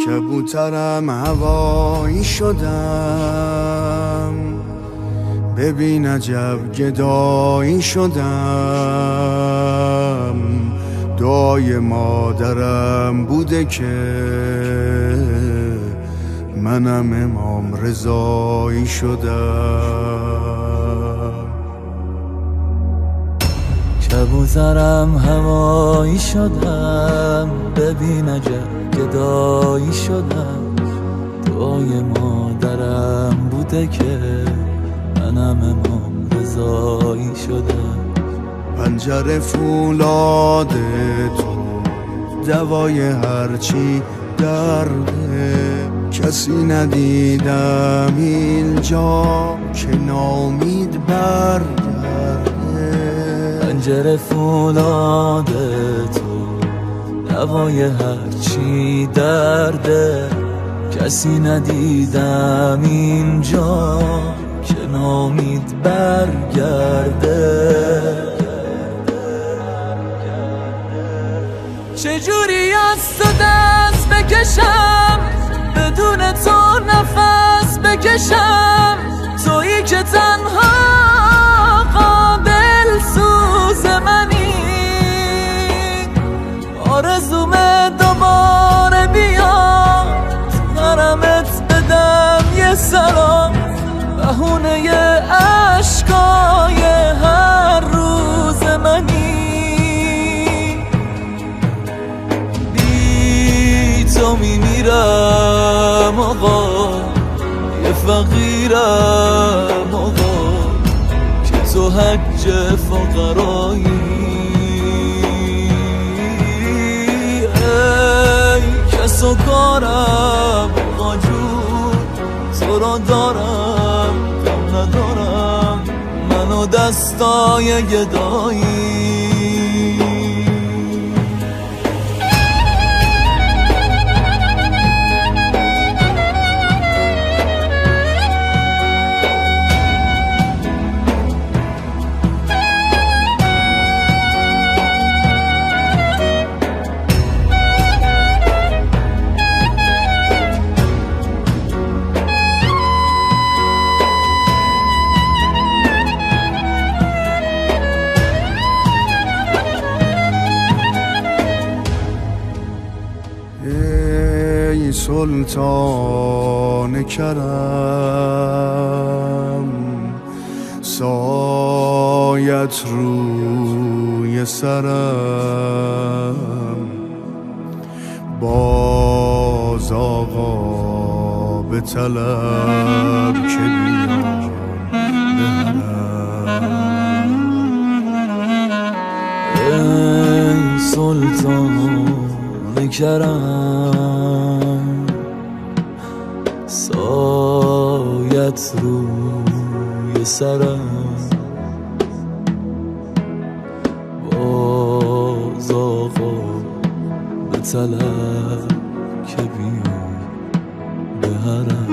کبوترم هوایی شدم، ببین عجب گدایی شدم. دعای مادرم بوده که منم امام رضایی شدم. کبوترم هوایی شدم، ببین عجب گدایی شدم. دعای مادرم بوده که منم امام رضایی شدم. پنجره فولاد تو دوای هرچی درده، کسی ندیدم اینجا که نامید برگرده. پنجره فولاد تو دوای هرچی درده، کسی ندیدم اینجا که نامید برگرده. چجوری از تو دست بکشم، بدون تو نفس بکشم. تویی که تنها قابل سوز منی، آرزومه دوباره بیا تو حرمت بدم یه سلام. بهونه عشقای هر روز منی، بی تو میمیرم آقا، یه فقیرم آقا، که تو حج فقرایی. ای کس و کارم آقا جون، تو را دارم کم ندارم، منو دستای گدایی. ای سلطان کرم، سایت روی سرم. باز آقا به طلب که بیام بهرم. ای سلطان کرم، سایت روی سرم. باز آقا به طلب که بیام به حرم.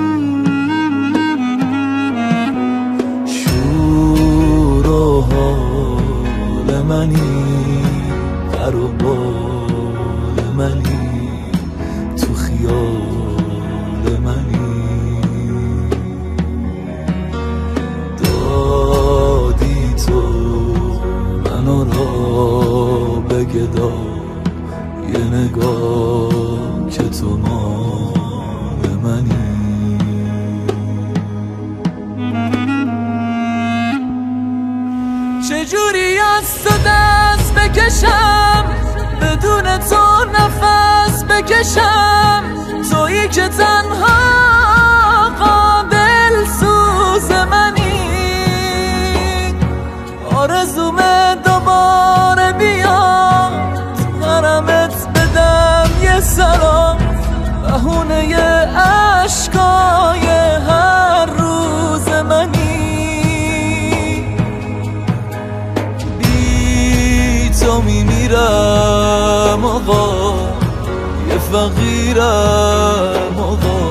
شور و حال منی، پر و بال منی، تو خیال منی. دادی تو منو را به گدا، یه نگاه که تو مال منی. چجوری از تو دست بکشم، بدون تو نفس بکشم. تویی که تنها قابل سوز منی، آرزومه دوباره بیا تو حرمت بدم یه سلام. بهونه عشقای هر روز منی، بی تو میمیرم آقا، یه فقیرم آقا،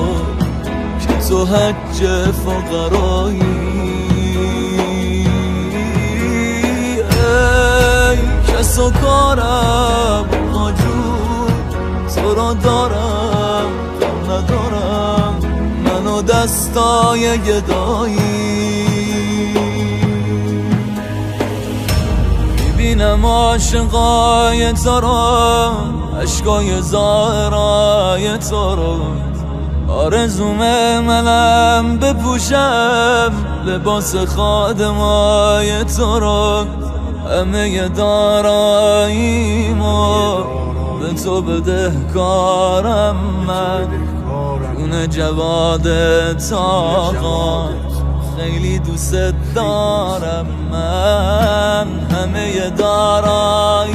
که تو حج فقرایی. ای کس تو کارم آقا جون، تو را دارم کم ندارم منو دستای گدایی. میبینم عاشقای تو رو، عشقای ظاهرای تو رو، آرزومه منم بپوشم لباس خادمای تو رو. همه داراییمو به تو بدهکارم من، جون جواد آقا خیلی دوست دارم من. همه داراییمو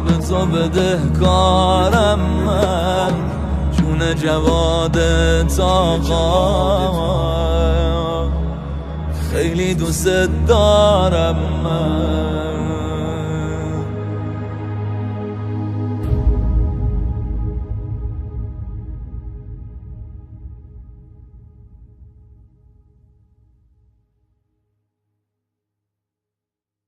به تو بدهکارم من، جون جواد آقا خیلی دوست دارم من.